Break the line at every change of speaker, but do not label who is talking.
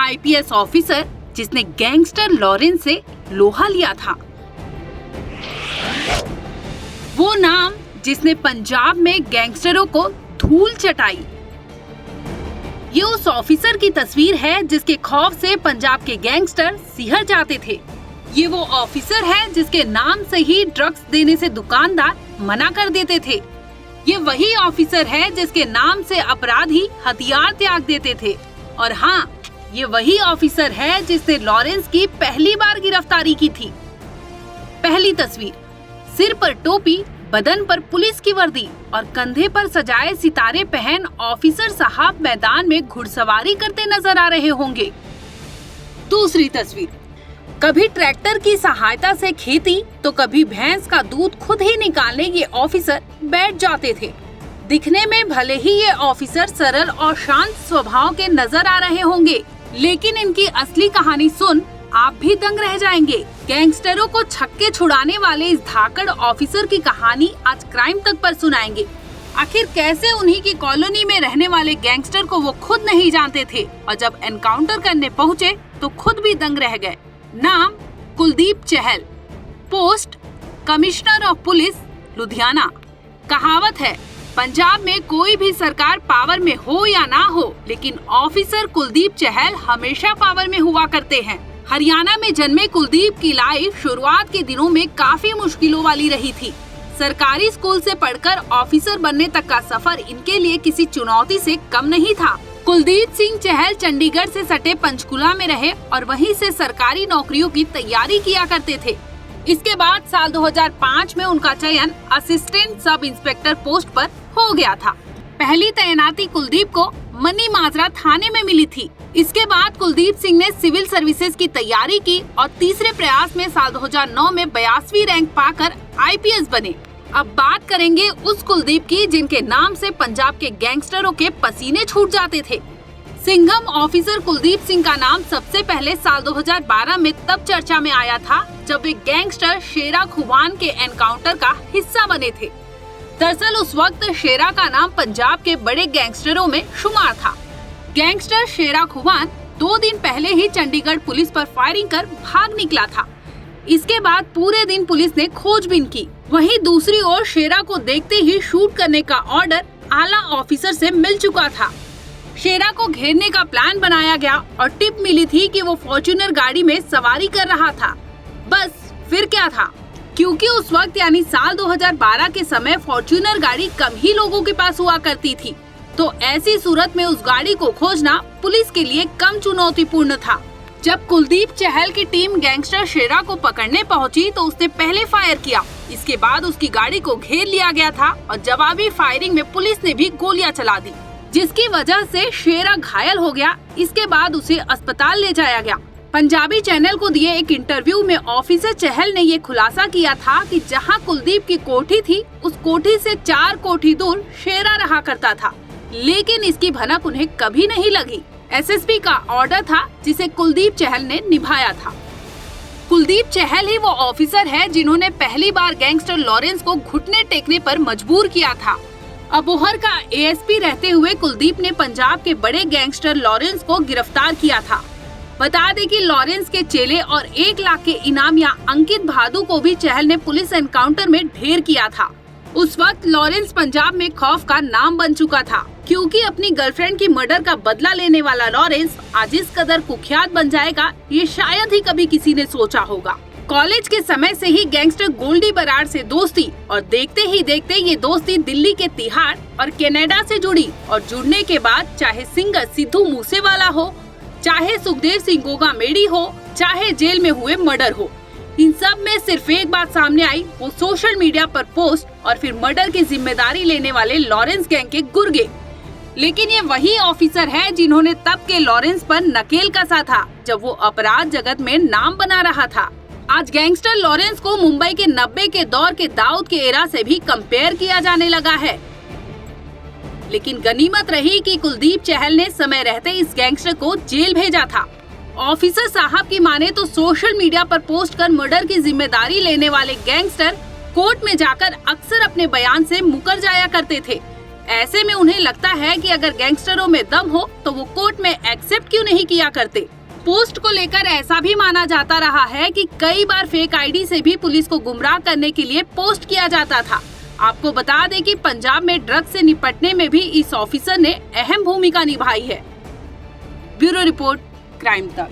IPS officer जिसने gangster Lawrence से लोहा लिया था। वो नाम जिसने पंजाब में गैंगस्टरों को धूल चटाई। ये उस ऑफिसर की तस्वीर है जिसके खौफ से पंजाब के गैंगस्टर सिहर जाते थे। ये वो ऑफिसर है जिसके नाम से ही ड्रग्स देने से दुकानदार मना कर देते थे। ये वही ऑफिसर है जिसके नाम से अपराधी हथियार त्याग देते थे। और हाँ, ये वही ऑफिसर है जिसने लॉरेंस की पहली बार गिरफ्तारी की थी। पहली तस्वीर, सिर पर टोपी, बदन पर पुलिस की वर्दी और कंधे पर सजाए सितारे पहन ऑफिसर साहब मैदान में घुड़सवारी करते नजर आ रहे होंगे। दूसरी तस्वीर, कभी ट्रैक्टर की सहायता से खेती तो कभी भैंस का दूध खुद ही निकालने ये ऑफिसर बैठ जाते थे। दिखने में भले ही ये ऑफिसर सरल और शांत स्वभाव के नजर आ रहे होंगे, लेकिन इनकी असली कहानी सुन आप भी दंग रह जाएंगे। गैंगस्टरों को छक्के छुड़ाने वाले इस धाकड़ ऑफिसर की कहानी आज क्राइम तक पर सुनाएंगे। आखिर कैसे उन्हीं की कॉलोनी में रहने वाले गैंगस्टर को वो खुद नहीं जानते थे और जब एनकाउंटर करने पहुँचे तो खुद भी दंग रह गए। नाम Kuldeep Chahal, post commissioner of police Ludhiana. कहावत है, पंजाब में कोई भी सरकार पावर में हो या ना हो, लेकिन ऑफिसर कुलदीप चहल हमेशा पावर में हुआ करते हैं। हरियाणा में जन्मे कुलदीप की लाइफ शुरुआत के दिनों में काफी मुश्किलों वाली रही थी। सरकारी स्कूल से पढ़कर ऑफिसर बनने तक का सफर इनके लिए किसी चुनौती से कम नहीं था। कुलदीप सिंह चहल चंडीगढ़ से सटे पंचकुला में रहे और वहीं से सरकारी नौकरियों की तैयारी किया करते थे। इसके बाद साल 2005 में उनका चयन असिस्टेंट सब इंस्पेक्टर पोस्ट पर हो गया था। पहली तैनाती कुलदीप को मनी माजरा थाने में मिली थी। इसके बाद कुलदीप सिंह ने सिविल सर्विसेज की तैयारी की और तीसरे प्रयास में साल 2009 में 82वीं रैंक पाकर आईपीएस बने। अब बात करेंगे उस कुलदीप की जिनके नाम से पंजाब के गैंगस्टरों के पसीने छूट जाते थे। सिंघम ऑफिसर कुलदीप सिंह का नाम सबसे पहले साल 2012 में तब चर्चा में आया था जब वे गैंगस्टर शेरा खुबान के एनकाउंटर का हिस्सा बने थे। दरअसल उस वक्त शेरा का नाम पंजाब के बड़े गैंगस्टरों में शुमार था। गैंगस्टर शेरा खुबान 2 दिन पहले ही चंडीगढ़ पुलिस पर फायरिंग कर भाग निकला था। इसके बाद पूरे दिन पुलिस ने खोजबीन की। वहीं दूसरी ओर शेरा को देखते ही शूट करने का ऑर्डर आला ऑफिसर से मिल चुका था। शेरा को घेरने का प्लान बनाया गया और टिप मिली थी कि वो फॉर्च्यूनर गाड़ी में सवारी कर रहा था। बस फिर क्या था, क्योंकि उस वक्त यानी साल 2012 के समय फॉर्च्यूनर गाड़ी कम ही लोगों के पास हुआ करती थी, तो ऐसी सूरत में उस गाड़ी को खोजना पुलिस के लिए कम चुनौतीपूर्ण था। जब कुलदीप चहल की टीम गैंगस्टर शेरा को पकड़ने पहुंची तो उसने पहले फायर किया। इसके बाद उसकी गाड़ी को घेर लिया गया था और जवाबी फायरिंग में पुलिस ने भी गोलियां चला दी, जिसकी वजह से शेरा घायल हो गया। इसके बाद उसे अस्पताल ले जाया गया। पंजाबी चैनल को दिए एक इंटरव्यू में ऑफिसर चहल ने ये खुलासा किया था कि जहां कुलदीप की कोठी थी उस कोठी से 4 कोठी दूर शेरा रहा करता था, लेकिन इसकी भनक उन्हें कभी नहीं लगी। एसएसपी का ऑर्डर था जिसे कुलदीप चहल ने निभाया था। कुलदीप चहल ही वो ऑफिसर है जिन्होंने पहली बार गैंगस्टर लॉरेंस को घुटने टेकने पर मजबूर किया था। अबोहर का एएसपी रहते हुए कुलदीप ने पंजाब के बड़े गैंगस्टर लॉरेंस को गिरफ्तार किया था। बता दें कि लॉरेंस के चेले और 1 लाख के इनामिया अंकित भादु को भी चहल ने पुलिस एनकाउंटर में ढेर किया था। उस वक्त लॉरेंस पंजाब में खौफ का नाम बन चुका था, क्योंकि अपनी गर्लफ्रेंड की मर्डर का बदला लेने वाला लॉरेंस आज इस कदर कुख्यात बन जाएगा ये शायद ही कभी किसी ने सोचा होगा। कॉलेज के समय से ही गैंगस्टर गोल्डी बराड़ से दोस्ती और देखते ही देखते ये दोस्ती दिल्ली के तिहाड़ और कनाडा से जुड़ी और जुड़ने के बाद चाहे सिंगर सिद्धू मूसेवाला हो, चाहे सुखदेव सिंह गोगामेडी हो, चाहे जेल में हुए मर्डर हो, इन सब में सिर्फ एक बात सामने आई, वो सोशल मीडिया पर पोस्ट और फिर मर्डर की जिम्मेदारी लेने वाले लॉरेंस गैंग के गुर्गे। लेकिन ये वही ऑफिसर है जिन्होंने तब के लॉरेंस पर नकेल कसा था जब वो अपराध जगत में नाम बना रहा था। आज गैंगस्टर लॉरेंस को मुंबई के 90 के दौर के दाऊद के एरा से भी कंपेयर किया जाने लगा है। लेकिन गनीमत रही कि कुलदीप चहल ने समय रहते इस गैंगस्टर को जेल भेजा था। ऑफिसर साहब की माने तो सोशल मीडिया पर पोस्ट कर मर्डर की जिम्मेदारी लेने वाले गैंगस्टर कोर्ट में जाकर अक्सर अपने बयान से मुकर जाया करते थे। ऐसे में उन्हें लगता है कि अगर गैंगस्टरों में दम हो तो वो कोर्ट में एक्सेप्ट क्यों नहीं किया करते। पोस्ट को लेकर ऐसा भी माना जाता रहा है कि कई बार फेक आईडी से भी पुलिस को गुमराह करने के लिए पोस्ट किया जाता था। आपको बता दें कि पंजाब में ड्रग्स से निपटने में भी इस ऑफिसर ने अहम भूमिका निभाई है। ब्यूरो रिपोर्ट, क्राइम तक।